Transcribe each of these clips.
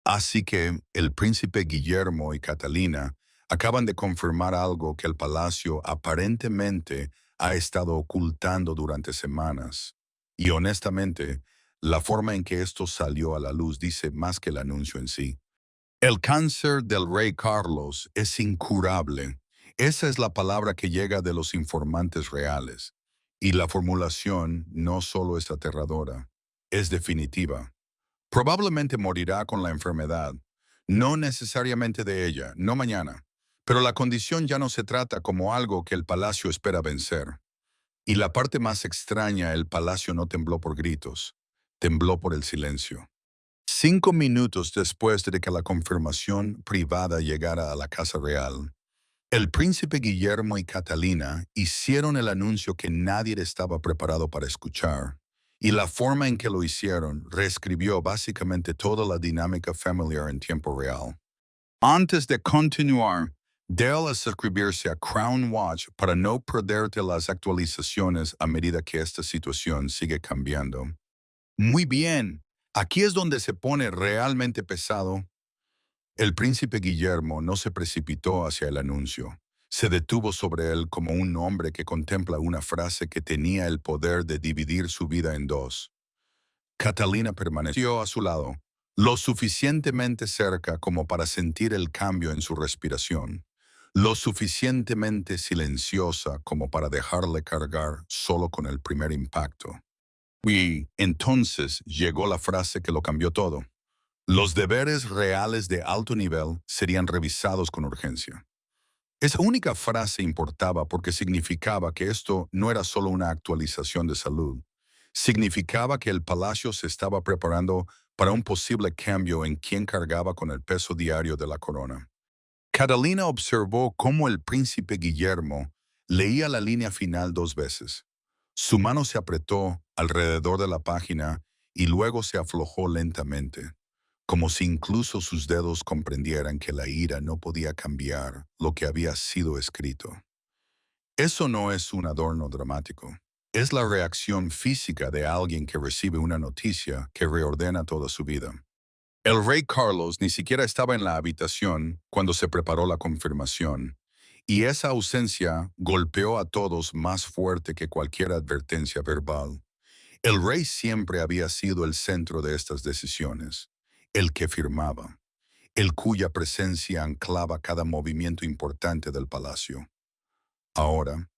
Así que el príncipe Guillermo y Catalina acaban de confirmar algo que el palacio aparentemente ha estado ocultando durante semanas. Y honestamente, la forma en que esto salió a la luz dice más que el anuncio en sí. El cáncer del rey Carlos es incurable. Esa es la palabra que llega de los informantes reales. Y la formulación no solo es aterradora, es definitiva. Probablemente morirá con la enfermedad, no necesariamente de ella, no mañana, pero la condición ya no se trata como algo que el palacio espera vencer. Y la parte más extraña, el palacio no tembló por gritos, tembló por el silencio. 5 minutos después de que la confirmación privada llegara a la Casa Real, el príncipe Guillermo y Catalina hicieron el anuncio que nadie estaba preparado para escuchar, y la forma en que lo hicieron reescribió básicamente toda la dinámica familiar en tiempo real. Antes de continuar, debe suscribirse a Crown Watch para no perderte las actualizaciones a medida que esta situación sigue cambiando. Muy bien, aquí es donde se pone realmente pesado. El príncipe Guillermo no se precipitó hacia el anuncio. Se detuvo sobre él como un hombre que contempla una frase que tenía el poder de dividir su vida en dos. Catalina permaneció a su lado, lo suficientemente cerca como para sentir el cambio en su respiración, lo suficientemente silenciosa como para dejarle cargar solo con el primer impacto. Y entonces llegó la frase que lo cambió todo. Los deberes reales de alto nivel serían revisados con urgencia. Esa única frase importaba porque significaba que esto no era solo una actualización de salud. Significaba que el palacio se estaba preparando para un posible cambio en quien cargaba con el peso diario de la corona. Catalina observó cómo el príncipe Guillermo leía la línea final 2 veces. Su mano se apretó alrededor de la página y luego se aflojó lentamente, como si incluso sus dedos comprendieran que la ira no podía cambiar lo que había sido escrito. Eso no es un adorno dramático. Es la reacción física de alguien que recibe una noticia que reordena toda su vida. El rey Carlos ni siquiera estaba en la habitación cuando se preparó la confirmación, y esa ausencia golpeó a todos más fuerte que cualquier advertencia verbal. El rey siempre había sido el centro de estas decisiones, el que firmaba, el cuya presencia anclaba cada movimiento importante del palacio. Ahora,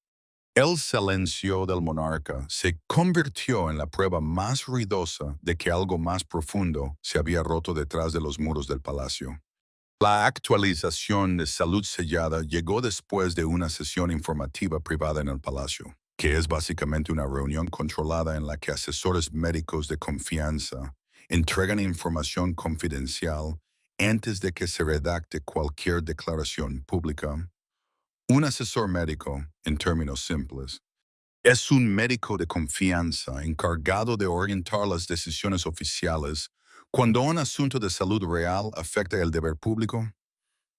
el silencio del monarca se convirtió en la prueba más ruidosa de que algo más profundo se había roto detrás de los muros del palacio. La actualización de salud sellada llegó después de una sesión informativa privada en el palacio, que es básicamente una reunión controlada en la que asesores médicos de confianza entregan información confidencial antes de que se redacte cualquier declaración pública. Un asesor médico, en términos simples, es un médico de confianza encargado de orientar las decisiones oficiales cuando un asunto de salud real afecta el deber público.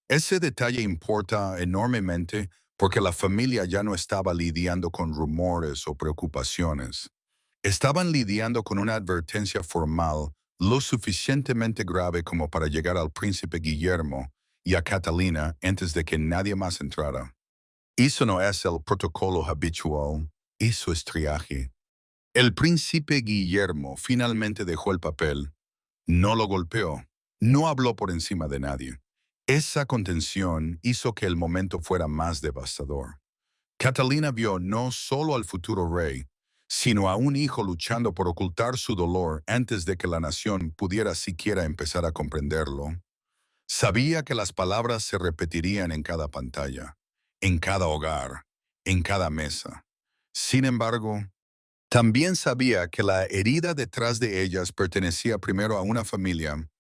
Ese detalle importa enormemente porque la familia ya no estaba lidiando con rumores o preocupaciones. Estaban lidiando con una advertencia formal lo suficientemente grave como para llegar al príncipe Guillermo y a Catalina antes de que nadie más entrara. Eso no es el protocolo habitual, eso es triaje. El príncipe Guillermo finalmente dejó el papel. No lo golpeó, no habló por encima de nadie. Esa contención hizo que el momento fuera más devastador. Catalina vio no solo al futuro rey, sino a un hijo luchando por ocultar su dolor antes de que la nación pudiera siquiera empezar a comprenderlo. Sabía que las palabras se repetirían en cada pantalla, en cada hogar, en cada mesa. Sin embargo, también sabía que la herida detrás de ellas pertenecía primero a una familia.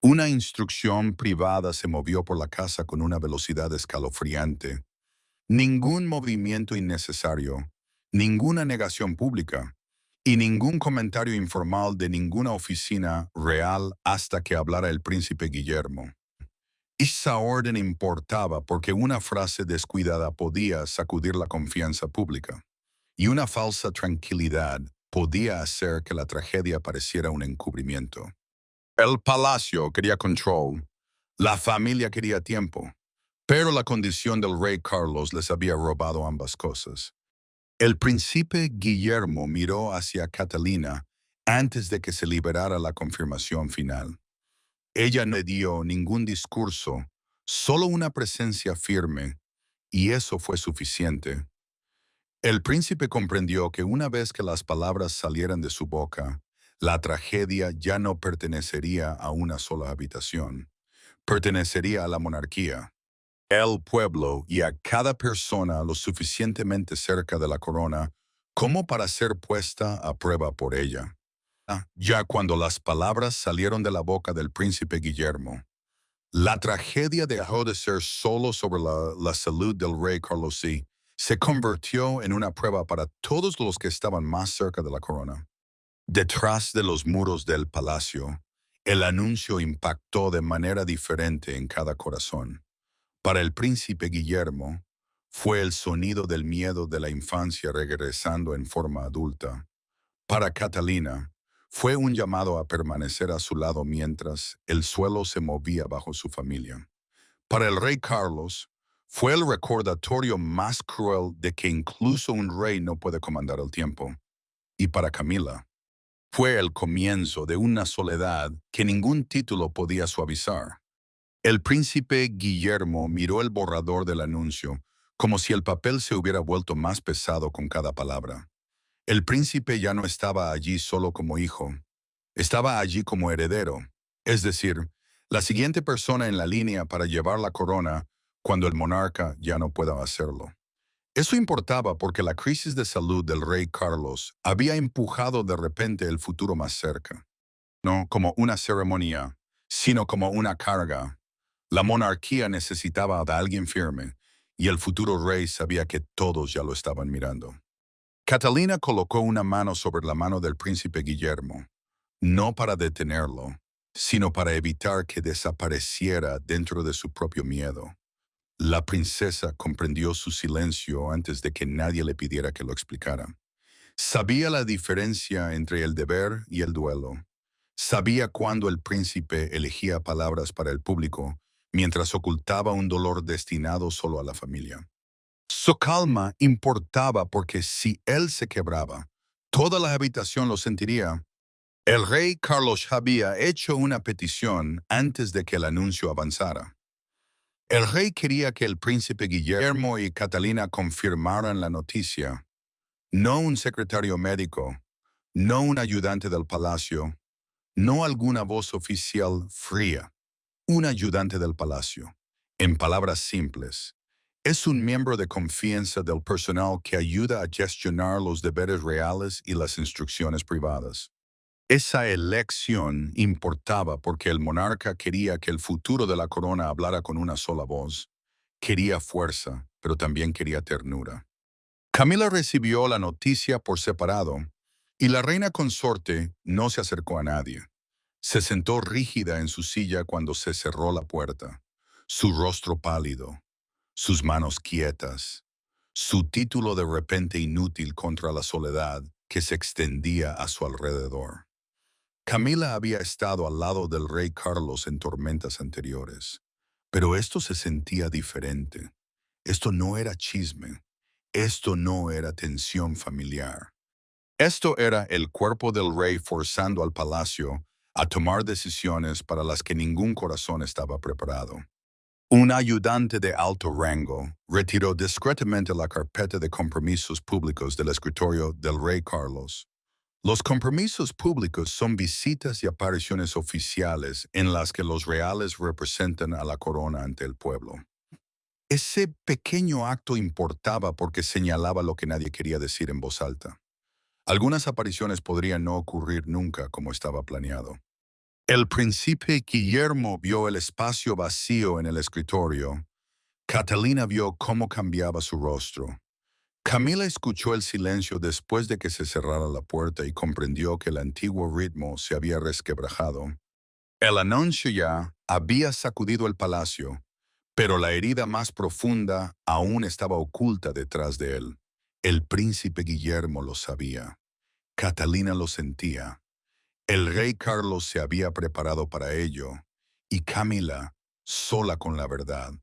Una instrucción privada se movió por la casa con una velocidad escalofriante. Ningún movimiento innecesario, ninguna negación pública y ningún comentario informal de ninguna oficina real hasta que hablara el príncipe Guillermo. Esa orden importaba porque una frase descuidada podía sacudir la confianza pública y una falsa tranquilidad podía hacer que la tragedia pareciera un encubrimiento. El palacio quería control, la familia quería tiempo, pero la condición del rey Carlos les había robado ambas cosas. El príncipe Guillermo miró hacia Catalina antes de que se liberara la confirmación final. Ella no dio ningún discurso, solo una presencia firme, y eso fue suficiente. El príncipe comprendió que una vez que las palabras salieran de su boca, la tragedia ya no pertenecería a una sola habitación, pertenecería a la monarquía, el pueblo y a cada persona lo suficientemente cerca de la corona como para ser puesta a prueba por ella. Ya cuando las palabras salieron de la boca del príncipe Guillermo, la tragedia dejó de ser solo sobre la salud del rey Carlos I. Se convirtió en una prueba para todos los que estaban más cerca de la corona. Detrás de los muros del palacio, el anuncio impactó de manera diferente en cada corazón. Para el príncipe Guillermo, fue el sonido del miedo de la infancia regresando en forma adulta. Para Catalina, fue un llamado a permanecer a su lado mientras el suelo se movía bajo su familia. Para el rey Carlos, fue el recordatorio más cruel de que incluso un rey no puede comandar el tiempo. Y para Camila, fue el comienzo de una soledad que ningún título podía suavizar. El príncipe Guillermo miró el borrador del anuncio, como si el papel se hubiera vuelto más pesado con cada palabra. El príncipe ya no estaba allí solo como hijo, estaba allí como heredero, es decir, la siguiente persona en la línea para llevar la corona cuando el monarca ya no pueda hacerlo. Eso importaba porque la crisis de salud del rey Carlos había empujado de repente el futuro más cerca, no como una ceremonia, sino como una carga. La monarquía necesitaba de alguien firme, y el futuro rey sabía que todos ya lo estaban mirando. Catalina colocó una mano sobre la mano del príncipe Guillermo, no para detenerlo, sino para evitar que desapareciera dentro de su propio miedo. La princesa comprendió su silencio antes de que nadie le pidiera que lo explicara. Sabía la diferencia entre el deber y el duelo. Sabía cuándo el príncipe elegía palabras para el público, mientras ocultaba un dolor destinado solo a la familia. Su calma importaba porque si él se quebraba, toda la habitación lo sentiría. El rey Carlos había hecho una petición antes de que el anuncio avanzara. El rey quería que el príncipe Guillermo y Catalina confirmaran la noticia, no un secretario médico, no un ayudante del palacio, no alguna voz oficial fría, un ayudante del palacio. En palabras simples, es un miembro de confianza del personal que ayuda a gestionar los deberes reales y las instrucciones privadas. Esa elección importaba porque el monarca quería que el futuro de la corona hablara con una sola voz. Quería fuerza, pero también quería ternura. Camila recibió la noticia por separado, y la reina consorte no se acercó a nadie. Se sentó rígida en su silla cuando se cerró la puerta, su rostro pálido, sus manos quietas, su título de repente inútil contra la soledad que se extendía a su alrededor. Camila había estado al lado del rey Carlos en tormentas anteriores, pero esto se sentía diferente. Esto no era chisme, esto no era tensión familiar. Esto era el cuerpo del rey forzando al palacio a tomar decisiones para las que ningún corazón estaba preparado. Un ayudante de alto rango retiró discretamente la carpeta de compromisos públicos del escritorio del rey Carlos. Los compromisos públicos son visitas y apariciones oficiales en las que los reales representan a la corona ante el pueblo. Ese pequeño acto importaba porque señalaba lo que nadie quería decir en voz alta. Algunas apariciones podrían no ocurrir nunca como estaba planeado. El príncipe Guillermo vio el espacio vacío en el escritorio. Catalina vio cómo cambiaba su rostro. Camila escuchó el silencio después de que se cerrara la puerta y comprendió que el antiguo ritmo se había resquebrajado. El anuncio ya había sacudido el palacio, pero la herida más profunda aún estaba oculta detrás de él. El príncipe Guillermo lo sabía. Catalina lo sentía. El rey Carlos se había preparado para ello, y Camila, sola con la verdad,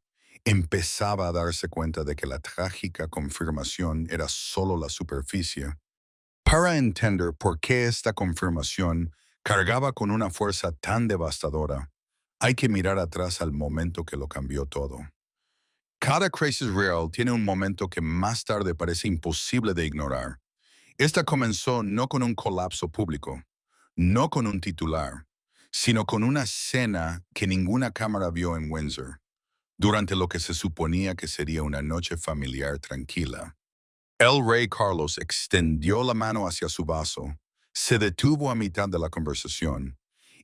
empezaba a darse cuenta de que la trágica confirmación era solo la superficie. Para entender por qué esta confirmación cargaba con una fuerza tan devastadora, hay que mirar atrás al momento que lo cambió todo. Cada crisis real tiene un momento que más tarde parece imposible de ignorar. Esta comenzó no con un colapso público, no con un titular, sino con una escena que ninguna cámara vio en Windsor, durante lo que se suponía que sería una noche familiar tranquila. El rey Carlos extendió la mano hacia su vaso, se detuvo a mitad de la conversación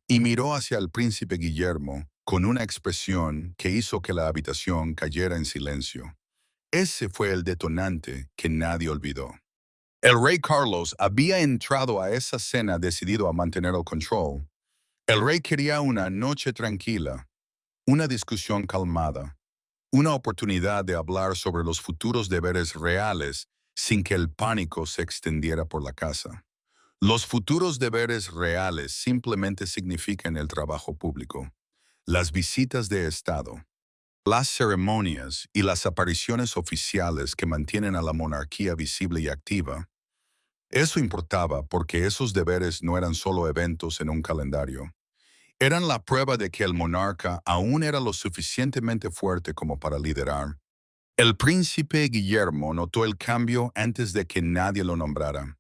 y miró hacia el príncipe Guillermo con una expresión que hizo que la habitación cayera en silencio. Ese fue el detonante que nadie olvidó. El rey Carlos había entrado a esa cena decidido a mantener el control. El rey quería una noche tranquila, una discusión calmada, una oportunidad de hablar sobre los futuros deberes reales sin que el pánico se extendiera por la casa. Los futuros deberes reales simplemente significan el trabajo público, las visitas de Estado, las ceremonias y las apariciones oficiales que mantienen a la monarquía visible y activa. Eso importaba porque esos deberes no eran solo eventos en un calendario. Eran la prueba de que el monarca aún era lo suficientemente fuerte como para liderar. El príncipe Guillermo notó el cambio antes de que nadie lo nombrara.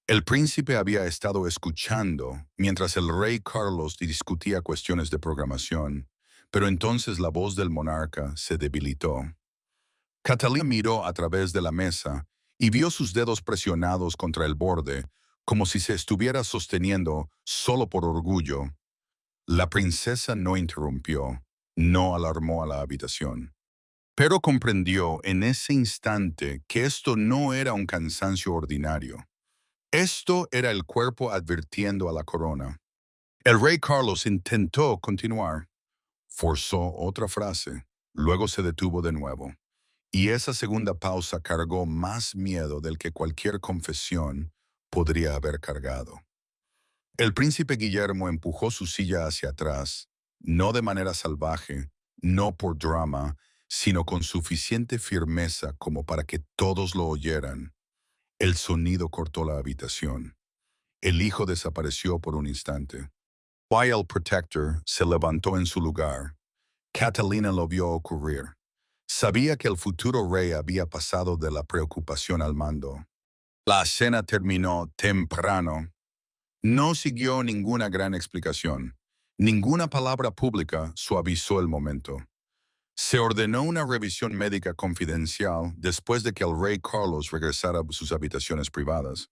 El príncipe había estado escuchando mientras el rey Carlos discutía cuestiones de programación, pero entonces la voz del monarca se debilitó. Catalina miró a través de la mesa y vio sus dedos presionados contra el borde, como si se estuviera sosteniendo solo por orgullo. La princesa no interrumpió, no alarmó a la habitación, pero comprendió en ese instante que esto no era un cansancio ordinario. Esto era el cuerpo advirtiendo a la corona. El rey Carlos intentó continuar, forzó otra frase, luego se detuvo de nuevo. Y esa segunda pausa cargó más miedo del que cualquier confesión podría haber cargado. El príncipe Guillermo empujó su silla hacia atrás, no de manera salvaje, no por drama, sino con suficiente firmeza como para que todos lo oyeran. El sonido cortó la habitación. El hijo desapareció por un instante. While Protector se levantó en su lugar. Catalina lo vio ocurrir. Sabía que el futuro rey había pasado de la preocupación al mando. La cena terminó temprano. No siguió ninguna gran explicación. Ninguna palabra pública suavizó el momento. Se ordenó una revisión médica confidencial después de que el rey Carlos regresara a sus habitaciones privadas.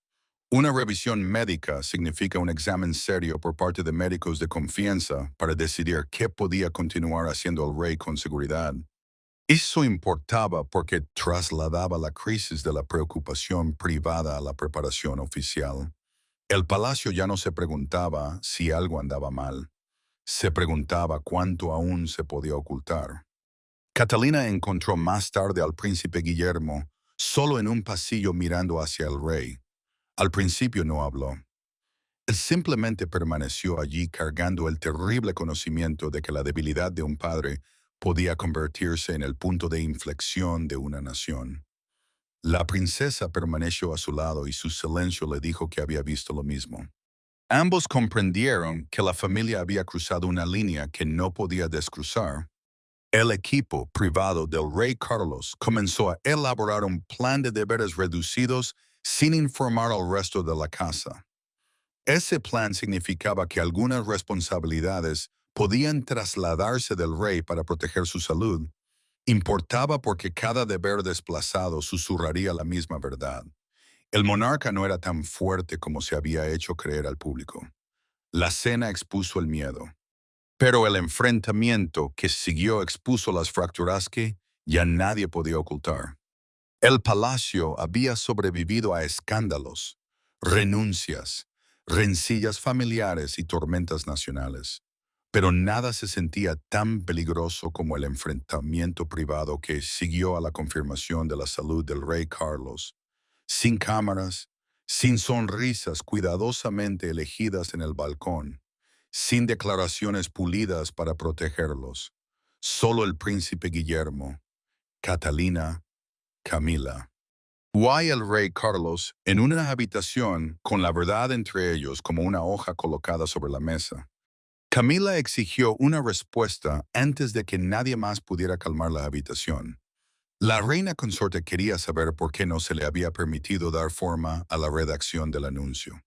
Una revisión médica significa un examen serio por parte de médicos de confianza para decidir qué podía continuar haciendo el rey con seguridad. Eso importaba porque trasladaba la crisis de la preocupación privada a la preparación oficial. El palacio ya no se preguntaba si algo andaba mal, se preguntaba cuánto aún se podía ocultar. Catalina encontró más tarde al príncipe Guillermo solo en un pasillo mirando hacia el rey. Al principio no habló. Él simplemente permaneció allí cargando el terrible conocimiento de que la debilidad de un padre podía convertirse en el punto de inflexión de una nación. La princesa permaneció a su lado y su silencio le dijo que había visto lo mismo. Ambos comprendieron que la familia había cruzado una línea que no podía descruzar. El equipo privado del rey Carlos comenzó a elaborar un plan de deberes reducidos sin informar al resto de la casa. Ese plan significaba que algunas responsabilidades podían trasladarse del rey para proteger su salud. Importaba porque cada deber desplazado susurraría la misma verdad. El monarca no era tan fuerte como se había hecho creer al público. La cena expuso el miedo, pero el enfrentamiento que siguió expuso las fracturas que ya nadie podía ocultar. El palacio había sobrevivido a escándalos, renuncias, rencillas familiares y tormentas nacionales, pero nada se sentía tan peligroso como el enfrentamiento privado que siguió a la confirmación de la salud del rey Carlos, sin cámaras, sin sonrisas cuidadosamente elegidas en el balcón, sin declaraciones pulidas para protegerlos. Solo el príncipe Guillermo, Catalina, Camila. Guay el rey Carlos en una habitación con la verdad entre ellos como una hoja colocada sobre la mesa. Camila exigió una respuesta antes de que nadie más pudiera calmar la habitación. La reina consorte quería saber por qué no se le había permitido dar forma a la redacción del anuncio,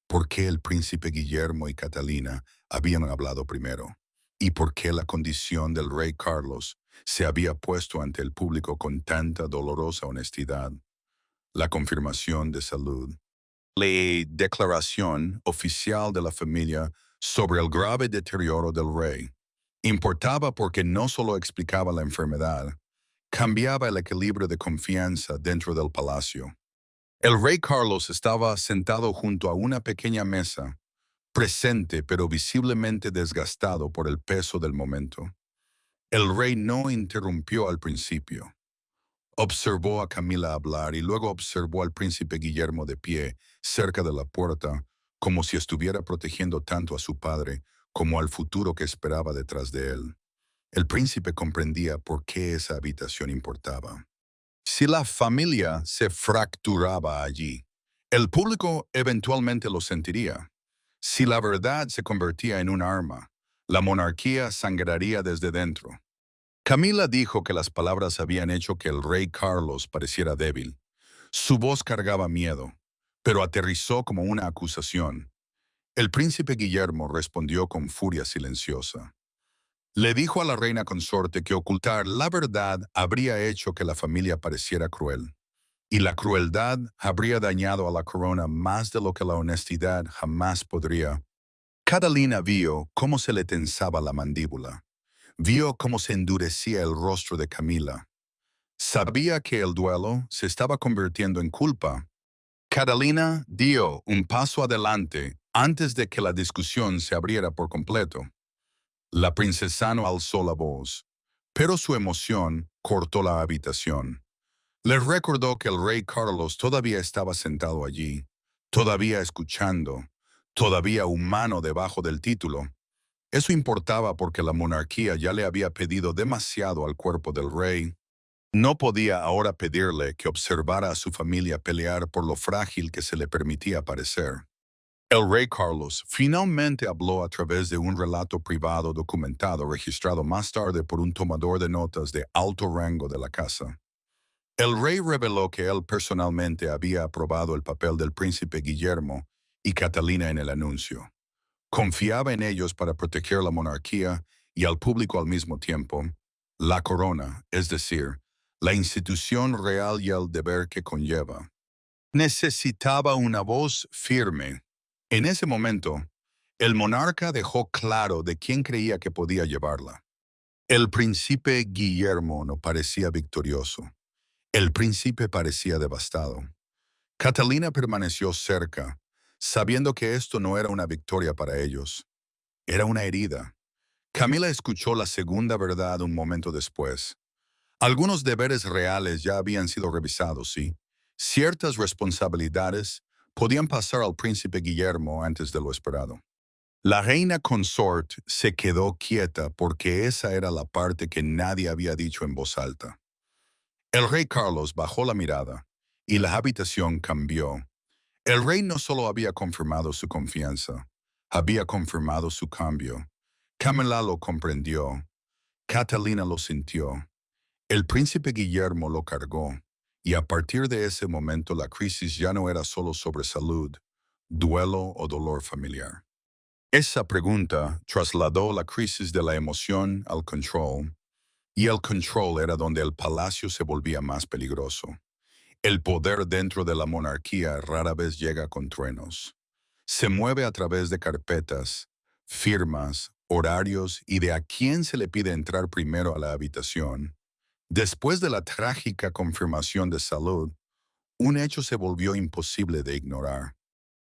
por qué el príncipe Guillermo y Catalina habían hablado primero, y por qué la condición del rey Carlos se había puesto ante el público con tanta dolorosa honestidad. La confirmación de salud. La declaración oficial de la familia sobre el grave deterioro del rey importaba porque no solo explicaba la enfermedad, cambiaba el equilibrio de confianza dentro del palacio. El rey Carlos estaba sentado junto a una pequeña mesa, presente pero visiblemente desgastado por el peso del momento. El rey no interrumpió al principio. Observó a Camila hablar y luego observó al príncipe Guillermo de pie, cerca de la puerta, como si estuviera protegiendo tanto a su padre como al futuro que esperaba detrás de él. El príncipe comprendía por qué esa habitación importaba. Si la familia se fracturaba allí, el público eventualmente lo sentiría. Si la verdad se convertía en un arma, la monarquía sangraría desde dentro. Camila dijo que las palabras habían hecho que el rey Carlos pareciera débil. Su voz cargaba miedo, pero aterrizó como una acusación. El príncipe Guillermo respondió con furia silenciosa. Le dijo a la reina consorte que ocultar la verdad habría hecho que la familia pareciera cruel, y la crueldad habría dañado a la corona más de lo que la honestidad jamás podría. Catalina vio cómo se le tensaba la mandíbula. Vio cómo se endurecía el rostro de Camila. Sabía que el duelo se estaba convirtiendo en culpa. Catalina dio un paso adelante antes de que la discusión se abriera por completo. La princesa no alzó la voz, pero su emoción cortó la habitación. Le recordó que el rey Carlos todavía estaba sentado allí, todavía escuchando, todavía humano debajo del título. Eso importaba porque la monarquía ya le había pedido demasiado al cuerpo del rey. No podía ahora pedirle que observara a su familia pelear por lo frágil que se le permitía parecer. El rey Carlos finalmente habló a través de un relato privado documentado registrado más tarde por un tomador de notas de alto rango de la casa. El rey reveló que él personalmente había aprobado el papel del príncipe Guillermo y Catalina en el anuncio. Confiaba en ellos para proteger la monarquía y al público al mismo tiempo, la corona, es decir, la institución real y el deber que conlleva. Necesitaba una voz firme. En ese momento, el monarca dejó claro de quién creía que podía llevarla. El príncipe Guillermo no parecía victorioso. El príncipe parecía devastado. Catalina permaneció cerca, sabiendo que esto no era una victoria para ellos. Era una herida. Camila escuchó la segunda verdad un momento después. Algunos deberes reales ya habían sido revisados, sí. Ciertas responsabilidades podían pasar al príncipe Guillermo antes de lo esperado. La reina consort se quedó quieta porque esa era la parte que nadie había dicho en voz alta. El rey Carlos bajó la mirada y la habitación cambió. El rey no solo había confirmado su confianza, había confirmado su cambio. Camila lo comprendió, Catalina lo sintió, el príncipe Guillermo lo cargó, y a partir de ese momento la crisis ya no era solo sobre salud, duelo o dolor familiar. Esa pregunta trasladó la crisis de la emoción al control, y el control era donde el palacio se volvía más peligroso. El poder dentro de la monarquía rara vez llega con truenos. Se mueve a través de carpetas, firmas, horarios y de a quién se le pide entrar primero a la habitación. Después de la trágica confirmación de salud, un hecho se volvió imposible de ignorar.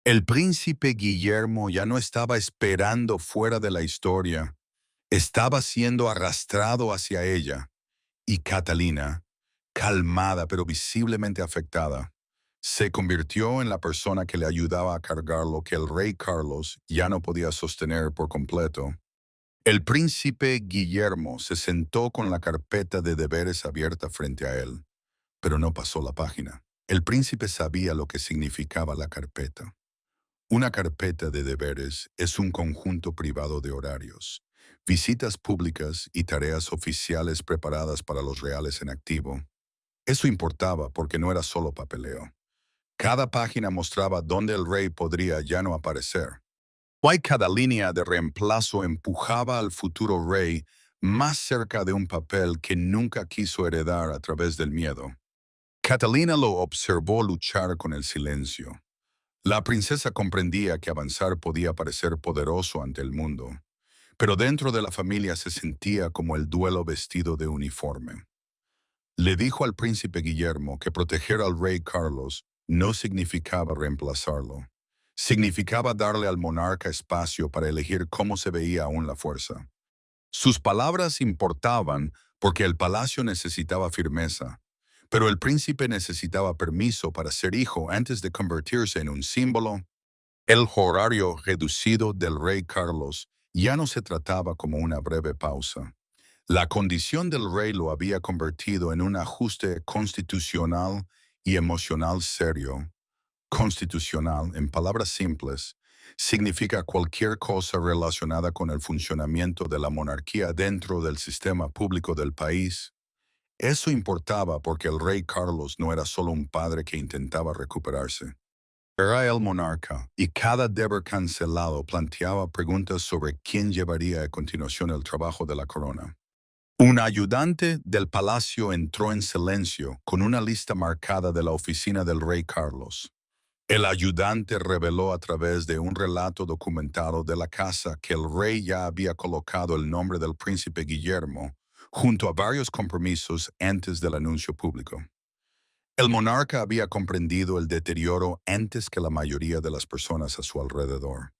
El príncipe Guillermo ya no estaba esperando fuera de la historia, estaba siendo arrastrado hacia ella, y Catalina, calmada pero visiblemente afectada, Se convirtió en la persona que le ayudaba a cargar lo que el rey Carlos ya no podía sostener por completo. El príncipe Guillermo se sentó con la carpeta de deberes abierta frente a él, pero no pasó la página. El príncipe sabía lo que significaba la carpeta. Una carpeta de deberes es un conjunto privado de horarios, visitas públicas y tareas oficiales preparadas para los reales en activo. Eso importaba porque no era solo papeleo. Cada página mostraba dónde el rey podría ya no aparecer. Cada línea de reemplazo empujaba al futuro rey más cerca de un papel que nunca quiso heredar a través del miedo. Catalina lo observó luchar con el silencio. La princesa comprendía que avanzar podía parecer poderoso ante el mundo, pero dentro de la familia se sentía como el duelo vestido de uniforme. Le dijo al príncipe Guillermo que proteger al rey Carlos no significaba reemplazarlo. Significaba darle al monarca espacio para elegir cómo se veía aún la fuerza. Sus palabras importaban porque el palacio necesitaba firmeza, pero el príncipe necesitaba permiso para ser hijo antes de convertirse en un símbolo. El horario reducido del rey Carlos ya no se trataba como una breve pausa. La condición del rey lo había convertido en un ajuste constitucional y emocional serio. Constitucional, en palabras simples, significa cualquier cosa relacionada con el funcionamiento de la monarquía dentro del sistema público del país. Eso importaba porque el rey Carlos no era solo un padre que intentaba recuperarse. Era el monarca, y cada deber cancelado planteaba preguntas sobre quién llevaría a continuación el trabajo de la corona. Un ayudante del palacio entró en silencio con una lista marcada de la oficina del rey Carlos. El ayudante reveló a través de un relato documentado de la casa que el rey ya había colocado el nombre del príncipe Guillermo junto a varios compromisos antes del anuncio público. El monarca había comprendido el deterioro antes que la mayoría de las personas a su alrededor.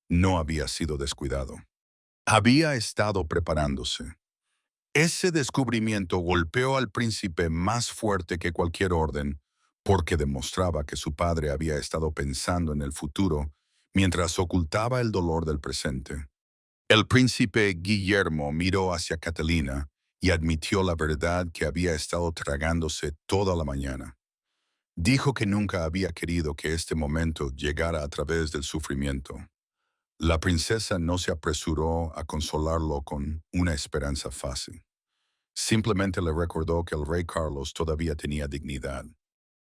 No había sido descuidado. Había estado preparándose. Ese descubrimiento golpeó al príncipe más fuerte que cualquier orden, porque demostraba que su padre había estado pensando en el futuro mientras ocultaba el dolor del presente. El príncipe Guillermo miró hacia Catalina y admitió la verdad que había estado tragándose toda la mañana. Dijo que nunca había querido que este momento llegara a través del sufrimiento. La princesa no se apresuró a consolarlo con una esperanza fácil. Simplemente le recordó que el rey Carlos todavía tenía dignidad.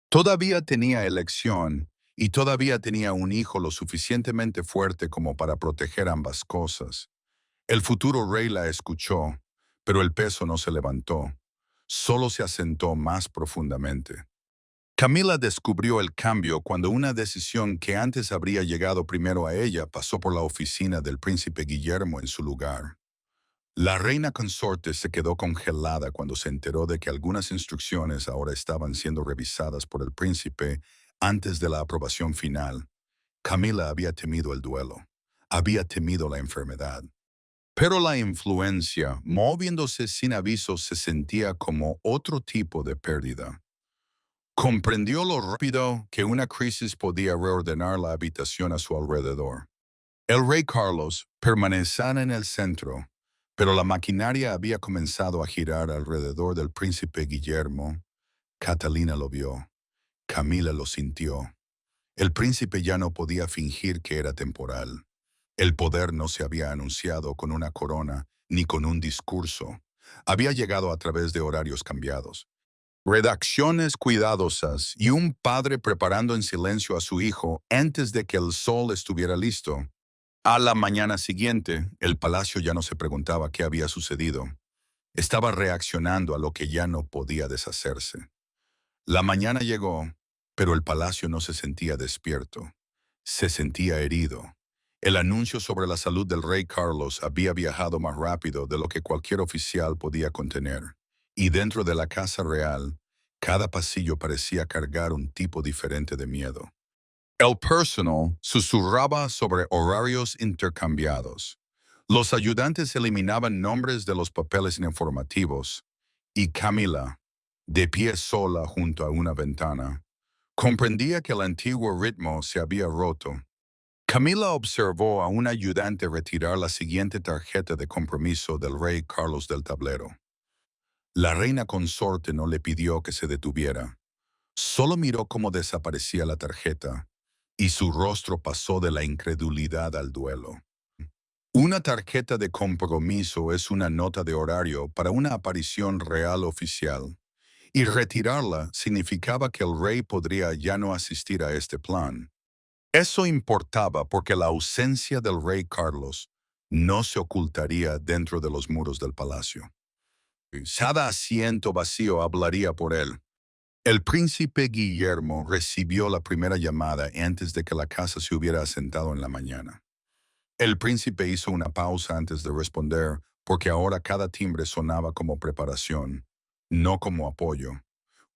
Todavía tenía elección y todavía tenía un hijo lo suficientemente fuerte como para proteger ambas cosas. El futuro rey la escuchó, pero el peso no se levantó, solo se asentó más profundamente. Camila descubrió el cambio cuando una decisión que antes habría llegado primero a ella pasó por la oficina del príncipe Guillermo en su lugar. La reina consorte se quedó congelada cuando se enteró de que algunas instrucciones ahora estaban siendo revisadas por el príncipe antes de la aprobación final. Camila había temido el duelo, había temido la enfermedad. Pero la influencia, moviéndose sin aviso, se sentía como otro tipo de pérdida. Comprendió lo rápido que una crisis podía reordenar la habitación a su alrededor. El rey Carlos permanecía en el centro, pero la maquinaria había comenzado a girar alrededor del príncipe Guillermo. Catalina lo vio. Camila lo sintió. El príncipe ya no podía fingir que era temporal. El poder no se había anunciado con una corona ni con un discurso. Había llegado a través de horarios cambiados, redacciones cuidadosas y un padre preparando en silencio a su hijo antes de que el sol estuviera listo. A la mañana siguiente, el palacio ya no se preguntaba qué había sucedido. Estaba reaccionando a lo que ya no podía deshacerse. La mañana llegó, pero el palacio no se sentía despierto. Se sentía herido. El anuncio sobre la salud del rey Carlos había viajado más rápido de lo que cualquier oficial podía contener. Y dentro de la casa real, cada pasillo parecía cargar un tipo diferente de miedo. El personal susurraba sobre horarios intercambiados. Los ayudantes eliminaban nombres de los papeles informativos y Camila, de pie sola junto a una ventana, Comprendía que el antiguo ritmo se había roto. Camila observó a un ayudante retirar la siguiente tarjeta de compromiso del rey Carlos del tablero. La reina consorte no le pidió que se detuviera. Solo miró cómo desaparecía la tarjeta, y su rostro pasó de la incredulidad al duelo. Una tarjeta de compromiso es una nota de horario para una aparición real oficial, y retirarla significaba que el rey podría ya no asistir a este plan. Eso importaba porque la ausencia del rey Carlos no se ocultaría dentro de los muros del palacio. Cada asiento vacío hablaría por él. El príncipe Guillermo recibió la primera llamada antes de que la casa se hubiera asentado en la mañana. El príncipe hizo una pausa antes de responder, porque ahora cada timbre sonaba como preparación, no como apoyo.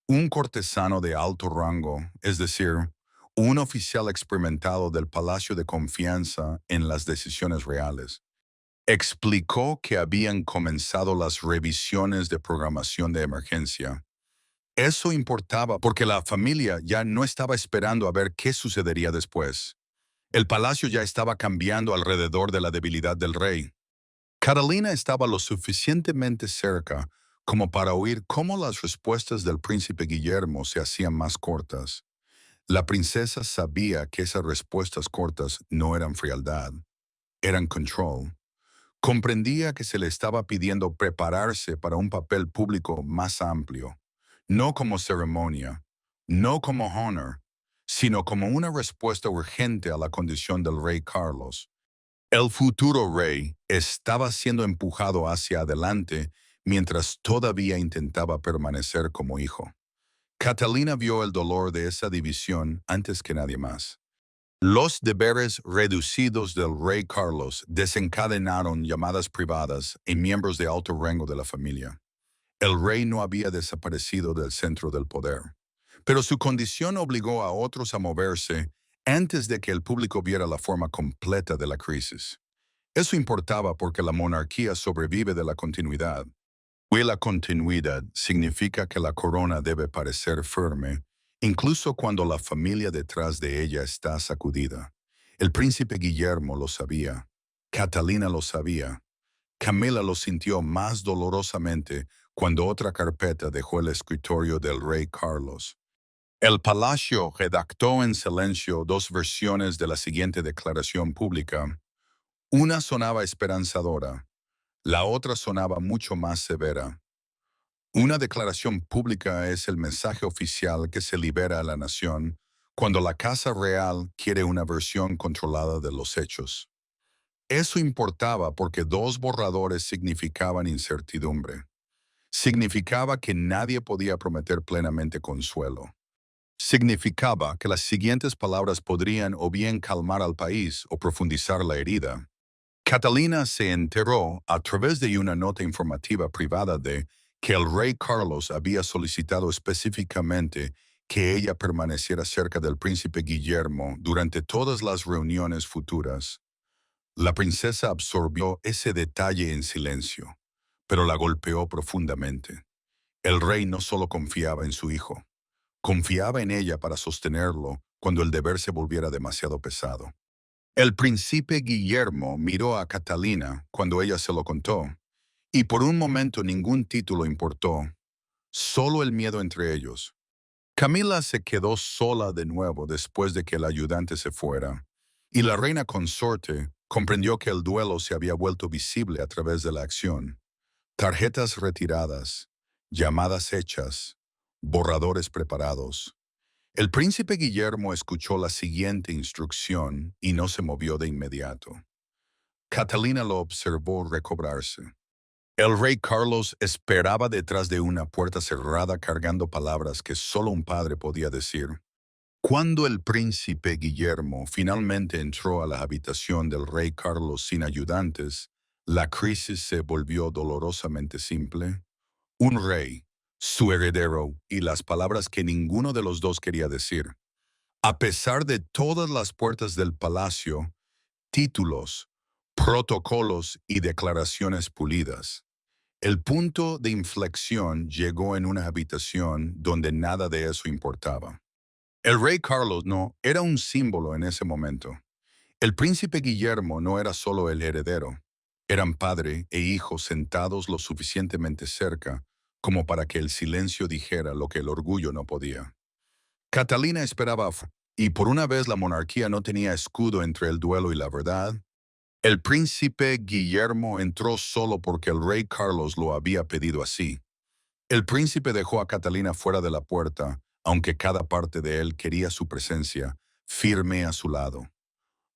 Un cortesano de alto rango, es decir, un oficial experimentado del Palacio de Confianza en las decisiones reales, explicó que habían comenzado las revisiones de programación de emergencia. Eso importaba porque la familia ya no estaba esperando a ver qué sucedería después. El palacio ya estaba cambiando alrededor de la debilidad del rey. Catalina estaba lo suficientemente cerca como para oír cómo las respuestas del príncipe Guillermo se hacían más cortas. La princesa sabía que esas respuestas cortas no eran frialdad, eran control. Comprendía que se le estaba pidiendo prepararse para un papel público más amplio, no como ceremonia, no como honor, sino como una respuesta urgente a la condición del rey Carlos. El futuro rey estaba siendo empujado hacia adelante mientras todavía intentaba permanecer como hijo. Catalina vio el dolor de esa división antes que nadie más. Los deberes reducidos del rey Carlos desencadenaron llamadas privadas y miembros de alto rango de la familia. El rey no había desaparecido del centro del poder, pero su condición obligó a otros a moverse antes de que el público viera la forma completa de la crisis. Eso importaba porque la monarquía sobrevive de la continuidad. Y la continuidad significa que la corona debe parecer firme, incluso cuando la familia detrás de ella está sacudida. El príncipe Guillermo lo sabía, Catalina lo sabía, Camila lo sintió más dolorosamente cuando otra carpeta dejó el escritorio del rey Carlos. El palacio redactó en silencio dos versiones de la siguiente declaración pública. Una sonaba esperanzadora, la otra sonaba mucho más severa. Una declaración pública es el mensaje oficial que se libera a la nación cuando la Casa Real quiere una versión controlada de los hechos. Eso importaba porque dos borradores significaban incertidumbre. Significaba que nadie podía prometer plenamente consuelo. Significaba que las siguientes palabras podrían o bien calmar al país o profundizar la herida. Catalina se enteró a través de una nota informativa privada de que el rey Carlos había solicitado específicamente que ella permaneciera cerca del príncipe Guillermo durante todas las reuniones futuras. La princesa absorbió ese detalle en silencio, pero la golpeó profundamente. El rey no solo confiaba en su hijo, confiaba en ella para sostenerlo cuando el deber se volviera demasiado pesado. El príncipe Guillermo miró a Catalina cuando ella se lo contó, y por un momento ningún título importó, solo el miedo entre ellos. Camila se quedó sola de nuevo después de que el ayudante se fuera, y la reina consorte comprendió que el duelo se había vuelto visible a través de la acción. Tarjetas retiradas, llamadas hechas, borradores preparados. El príncipe Guillermo escuchó la siguiente instrucción y no se movió de inmediato. Catalina lo observó recobrarse. El rey Carlos esperaba detrás de una puerta cerrada cargando palabras que solo un padre podía decir. Cuando el príncipe Guillermo finalmente entró a la habitación del rey Carlos sin ayudantes, la crisis se volvió dolorosamente simple. Un rey, su heredero y las palabras que ninguno de los dos quería decir. A pesar de todas las puertas del palacio, títulos, protocolos y declaraciones pulidas, el punto de inflexión llegó en una habitación donde nada de eso importaba. El rey Carlos no era un símbolo en ese momento. El príncipe Guillermo no era solo el heredero. Eran padre e hijo sentados lo suficientemente cerca como para que el silencio dijera lo que el orgullo no podía. Catalina esperaba y por una vez la monarquía no tenía escudo entre el duelo y la verdad. El príncipe Guillermo entró solo porque el rey Carlos lo había pedido así. El príncipe dejó a Catalina fuera de la puerta, aunque cada parte de él quería su presencia, firme a su lado.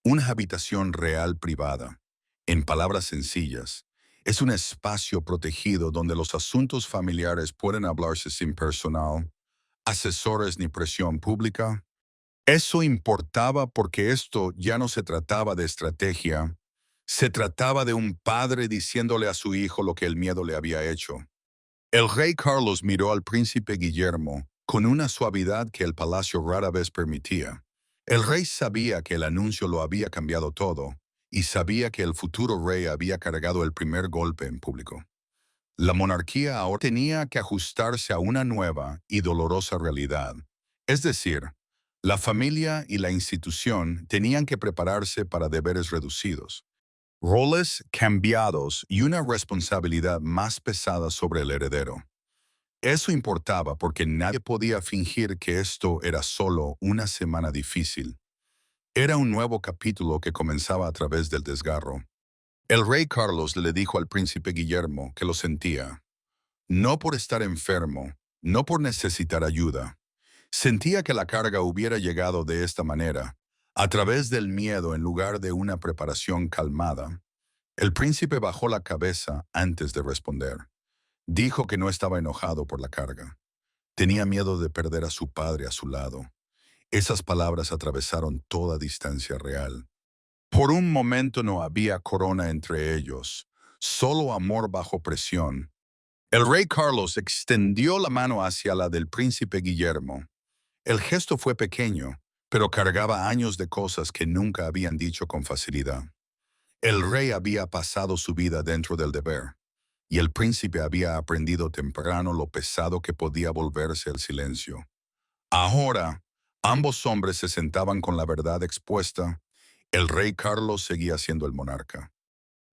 Una habitación real privada, en palabras sencillas, es un espacio protegido donde los asuntos familiares pueden hablarse sin personal, asesores ni presión pública. Eso importaba porque esto ya no se trataba de estrategia, se trataba de un padre diciéndole a su hijo lo que el miedo le había hecho. El rey Carlos miró al príncipe Guillermo con una suavidad que el palacio rara vez permitía. El rey sabía que el anuncio lo había cambiado todo y sabía que el futuro rey había cargado el primer golpe en público. La monarquía ahora tenía que ajustarse a una nueva y dolorosa realidad. Es decir, la familia y la institución tenían que prepararse para deberes reducidos, roles cambiados y una responsabilidad más pesada sobre el heredero. Eso importaba porque nadie podía fingir que esto era solo una semana difícil. Era un nuevo capítulo que comenzaba a través del desgarro. El rey Carlos le dijo al príncipe Guillermo que lo sentía, no por estar enfermo, no por necesitar ayuda. Sentía que la carga hubiera llegado de esta manera, a través del miedo en lugar de una preparación calmada. El príncipe bajó la cabeza antes de responder. Dijo que no estaba enojado por la carga. Tenía miedo de perder a su padre a su lado. Esas palabras atravesaron toda distancia real. Por un momento no había corona entre ellos, solo amor bajo presión. El rey Carlos extendió la mano hacia la del príncipe Guillermo. El gesto fue pequeño, pero cargaba años de cosas que nunca habían dicho con facilidad. El rey había pasado su vida dentro del deber, y el príncipe había aprendido temprano lo pesado que podía volverse el silencio. Ahora, ambos hombres se sentaban con la verdad expuesta. El rey Carlos seguía siendo el monarca.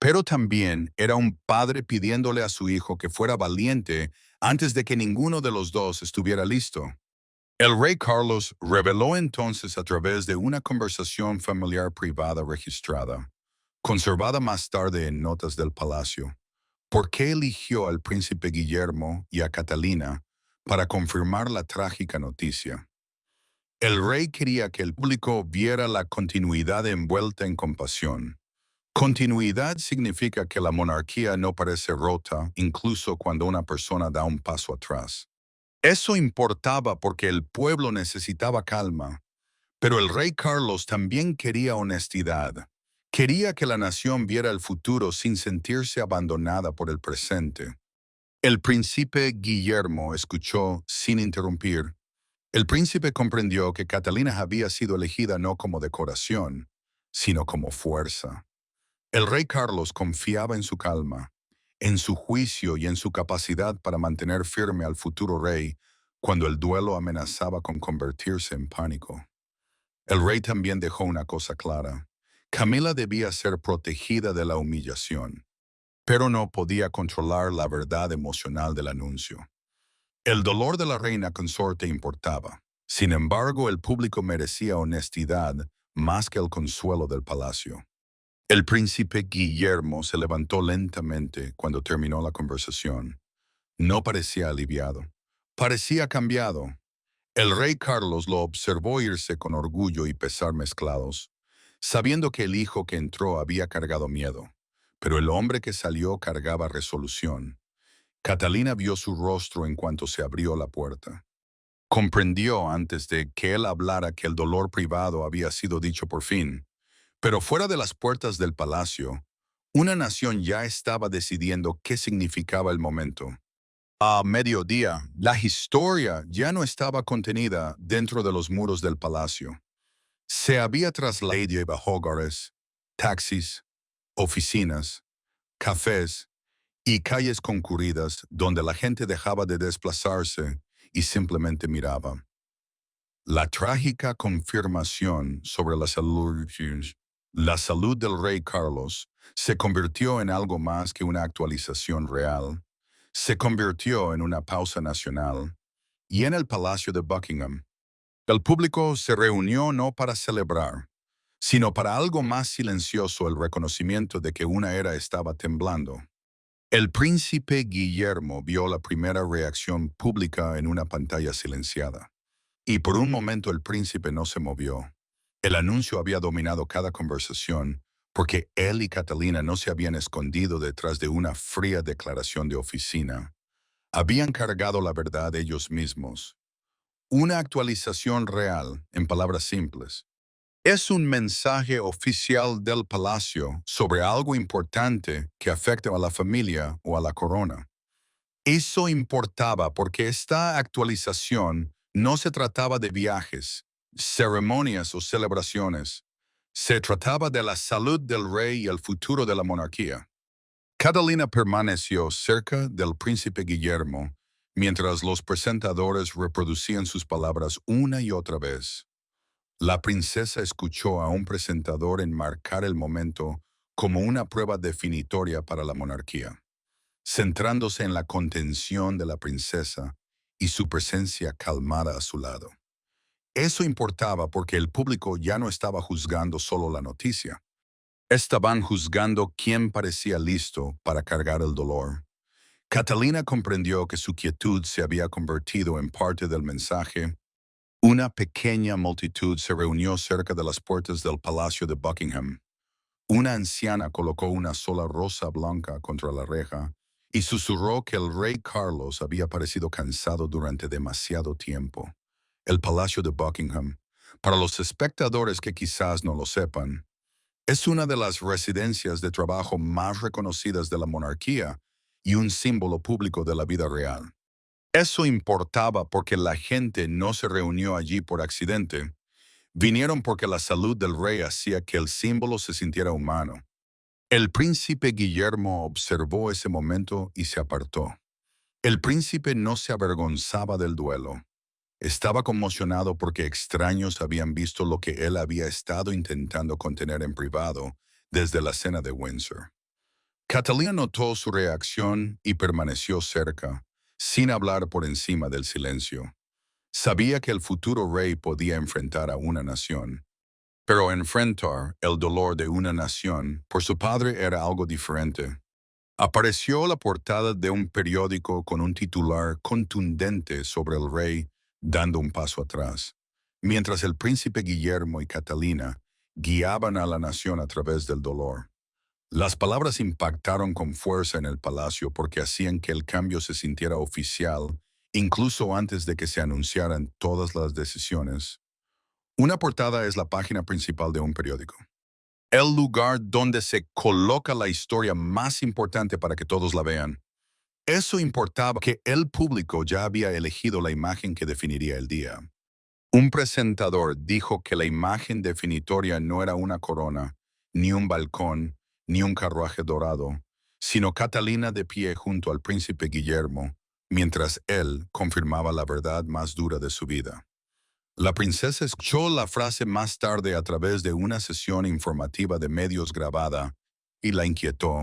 Pero también era un padre pidiéndole a su hijo que fuera valiente antes de que ninguno de los dos estuviera listo. El rey Carlos reveló entonces a través de una conversación familiar privada registrada, conservada más tarde en notas del palacio, por qué eligió al príncipe Guillermo y a Catalina para confirmar la trágica noticia. El rey quería que el público viera la continuidad envuelta en compasión. Continuidad significa que la monarquía no parece rota incluso cuando una persona da un paso atrás. Eso importaba porque el pueblo necesitaba calma, pero el rey Carlos también quería honestidad. Quería que la nación viera el futuro sin sentirse abandonada por el presente. El príncipe Guillermo escuchó sin interrumpir. El príncipe comprendió que Catalina había sido elegida no como decoración, sino como fuerza. El rey Carlos confiaba en su calma, en su juicio y en su capacidad para mantener firme al futuro rey cuando el duelo amenazaba con convertirse en pánico. El rey también dejó una cosa clara. Camila debía ser protegida de la humillación, pero no podía controlar la verdad emocional del anuncio. El dolor de la reina consorte importaba. Sin embargo, el público merecía honestidad más que el consuelo del palacio. El príncipe Guillermo se levantó lentamente cuando terminó la conversación. No parecía aliviado. Parecía cambiado. El rey Carlos lo observó irse con orgullo y pesar mezclados, sabiendo que el hijo que entró había cargado miedo, pero el hombre que salió cargaba resolución. Catalina vio su rostro en cuanto se abrió la puerta. Comprendió antes de que él hablara que el dolor privado había sido dicho por fin. Pero fuera de las puertas del palacio, una nación ya estaba decidiendo qué significaba el momento. A mediodía, la historia ya no estaba contenida dentro de los muros del palacio. Se había trasladado a hogares, taxis, oficinas, cafés y calles concurridas donde la gente dejaba de desplazarse y simplemente miraba. La trágica confirmación sobre la salud del rey Carlos se convirtió en algo más que una actualización real. Se convirtió en una pausa nacional. Y en el Palacio de Buckingham, el público se reunió no para celebrar, sino para algo más silencioso, el reconocimiento de que una era estaba temblando. El príncipe Guillermo vio la primera reacción pública en una pantalla silenciada. Y por un momento el príncipe no se movió. El anuncio había dominado cada conversación, porque él y Catalina no se habían escondido detrás de una fría declaración de oficina. Habían cargado la verdad ellos mismos. Una actualización real, en palabras simples. Es un mensaje oficial del palacio sobre algo importante que afecta a la familia o a la corona. Eso importaba porque esta actualización no se trataba de viajes, ceremonias o celebraciones. Se trataba de la salud del rey y el futuro de la monarquía. Catalina permaneció cerca del príncipe Guillermo mientras los presentadores reproducían sus palabras una y otra vez. La princesa escuchó a un presentador enmarcar el momento como una prueba definitoria para la monarquía, centrándose en la contención de la princesa y su presencia calmada a su lado. Eso importaba porque el público ya no estaba juzgando solo la noticia. Estaban juzgando quién parecía listo para cargar el dolor. Catalina comprendió que su quietud se había convertido en parte del mensaje. Una pequeña multitud se reunió cerca de las puertas del Palacio de Buckingham. Una anciana colocó una sola rosa blanca contra la reja y susurró que el rey Carlos había parecido cansado durante demasiado tiempo. El Palacio de Buckingham, para los espectadores que quizás no lo sepan, es una de las residencias de trabajo más reconocidas de la monarquía y un símbolo público de la vida real. Eso importaba porque la gente no se reunió allí por accidente. Vinieron porque la salud del rey hacía que el símbolo se sintiera humano. El príncipe Guillermo observó ese momento y se apartó. El príncipe no se avergonzaba del duelo. Estaba conmocionado porque extraños habían visto lo que él había estado intentando contener en privado desde la cena de Windsor. Catalina notó su reacción y permaneció cerca, sin hablar por encima del silencio. Sabía que el futuro rey podía enfrentar a una nación, pero enfrentar el dolor de una nación por su padre era algo diferente. Apareció la portada de un periódico con un titular contundente sobre el rey dando un paso atrás, mientras el príncipe Guillermo y Catalina guiaban a la nación a través del dolor. Las palabras impactaron con fuerza en el palacio porque hacían que el cambio se sintiera oficial, incluso antes de que se anunciaran todas las decisiones. Una portada es la página principal de un periódico, el lugar donde se coloca la historia más importante para que todos la vean. Eso importaba que el público ya había elegido la imagen que definiría el día. Un presentador dijo que la imagen definitoria no era una corona, ni un balcón, ni un carruaje dorado, sino Catalina de pie junto al príncipe Guillermo, mientras él confirmaba la verdad más dura de su vida. La princesa escuchó la frase más tarde a través de una sesión informativa de medios grabada y la inquietó.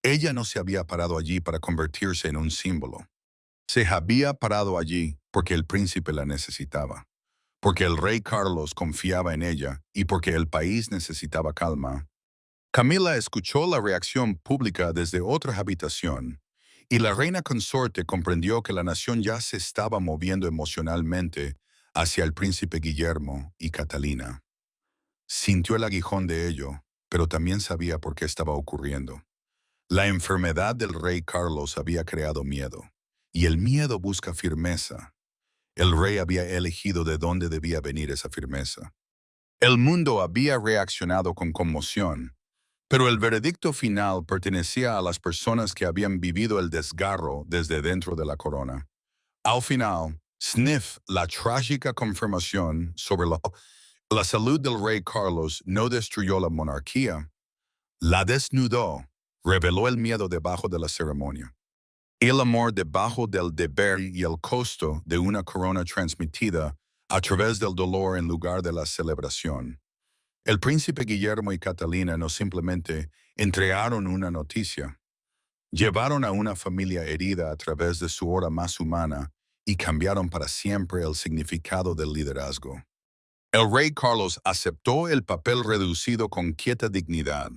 Ella no se había parado allí para convertirse en un símbolo. Se había parado allí porque el príncipe la necesitaba, porque el rey Carlos confiaba en ella y porque el país necesitaba calma. Camila escuchó la reacción pública desde otra habitación y la reina consorte comprendió que la nación ya se estaba moviendo emocionalmente hacia el príncipe Guillermo y Catalina. Sintió el aguijón de ello, pero también sabía por qué estaba ocurriendo. La enfermedad del rey Carlos había creado miedo, y el miedo busca firmeza. El rey había elegido de dónde debía venir esa firmeza. El mundo había reaccionado con conmoción, pero el veredicto final pertenecía a las personas que habían vivido el desgarro desde dentro de la corona. Al final, Sniff, la trágica confirmación sobre la salud del rey Carlos no destruyó la monarquía, la desnudó, reveló el miedo debajo de la ceremonia, el amor debajo del deber y el costo de una corona transmitida a través del dolor en lugar de la celebración. El príncipe Guillermo y Catalina no simplemente entregaron una noticia, llevaron a una familia herida a través de su hora más humana y cambiaron para siempre el significado del liderazgo. El rey Carlos aceptó el papel reducido con quieta dignidad.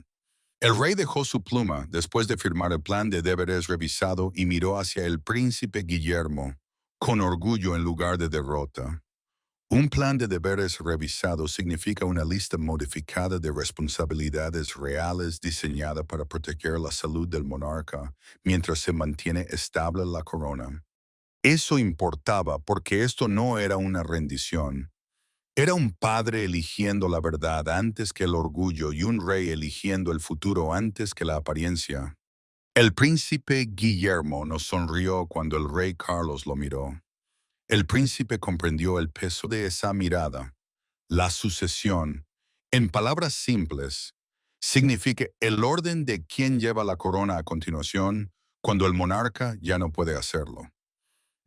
El rey dejó su pluma después de firmar el plan de deberes revisado y miró hacia el príncipe Guillermo con orgullo en lugar de derrota. Un plan de deberes revisado significa una lista modificada de responsabilidades reales diseñada para proteger la salud del monarca mientras se mantiene estable la corona. Eso importaba porque esto no era una rendición. Era un padre eligiendo la verdad antes que el orgullo y un rey eligiendo el futuro antes que la apariencia. El príncipe Guillermo nos sonrió cuando el rey Carlos lo miró. El príncipe comprendió el peso de esa mirada. La sucesión, en palabras simples, significa el orden de quién lleva la corona a continuación cuando el monarca ya no puede hacerlo.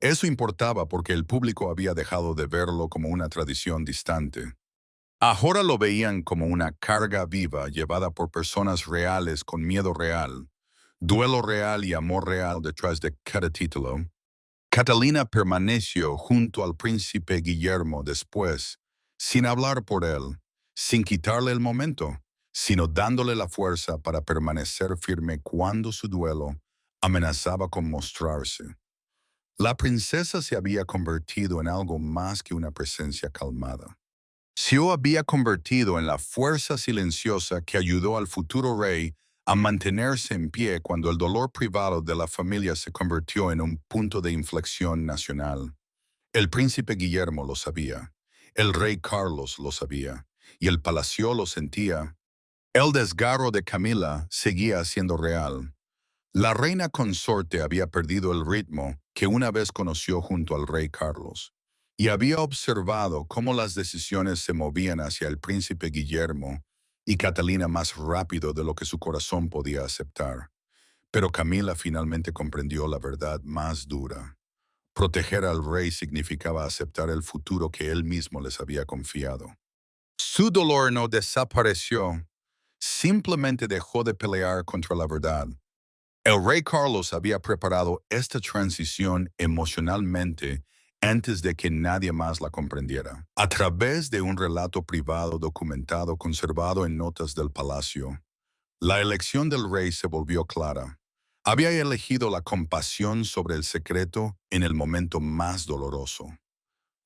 Eso importaba porque el público había dejado de verlo como una tradición distante. Ahora lo veían como una carga viva llevada por personas reales con miedo real, duelo real y amor real detrás de cada título. Catalina permaneció junto al príncipe Guillermo después, sin hablar por él, sin quitarle el momento, sino dándole la fuerza para permanecer firme cuando su duelo amenazaba con mostrarse. La princesa se había convertido en algo más que una presencia calmada. Se había convertido en la fuerza silenciosa que ayudó al futuro rey a mantenerse en pie cuando el dolor privado de la familia se convirtió en un punto de inflexión nacional. El príncipe Guillermo lo sabía, el rey Carlos lo sabía, y el palacio lo sentía. El desgarro de Camila seguía siendo real. La reina consorte había perdido el ritmo que una vez conoció junto al rey Carlos, y había observado cómo las decisiones se movían hacia el príncipe Guillermo y Catalina más rápido de lo que su corazón podía aceptar. Pero Camila finalmente comprendió la verdad más dura. Proteger al rey significaba aceptar el futuro que él mismo les había confiado. Su dolor no desapareció, simplemente dejó de pelear contra la verdad. El rey Carlos había preparado esta transición emocionalmente antes de que nadie más la comprendiera. A través de un relato privado documentado conservado en notas del palacio, la elección del rey se volvió clara. Había elegido la compasión sobre el secreto en el momento más doloroso.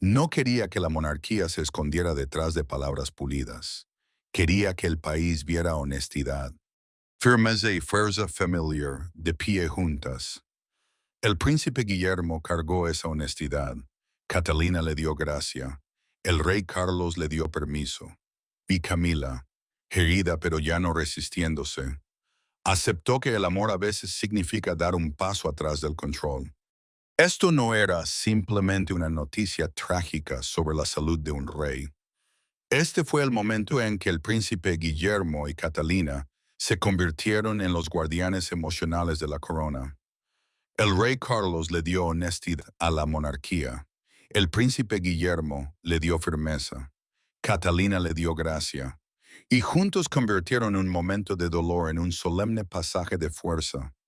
No quería que la monarquía se escondiera detrás de palabras pulidas. Quería que el país viera honestidad, firmeza y fuerza familiar de pie juntas. El príncipe Guillermo cargó esa honestidad. Catalina le dio gracia. El rey Carlos le dio permiso. Y Camila, herida pero ya no resistiéndose, aceptó que el amor a veces significa dar un paso atrás del control. Esto no era simplemente una noticia trágica sobre la salud de un rey. Este fue el momento en que el príncipe Guillermo y Catalina se convirtieron en los guardianes emocionales de la corona. El rey Carlos le dio honestidad a la monarquía. El príncipe Guillermo le dio firmeza. Catalina le dio gracia. Y juntos convirtieron un momento de dolor en un solemne pasaje de fuerza.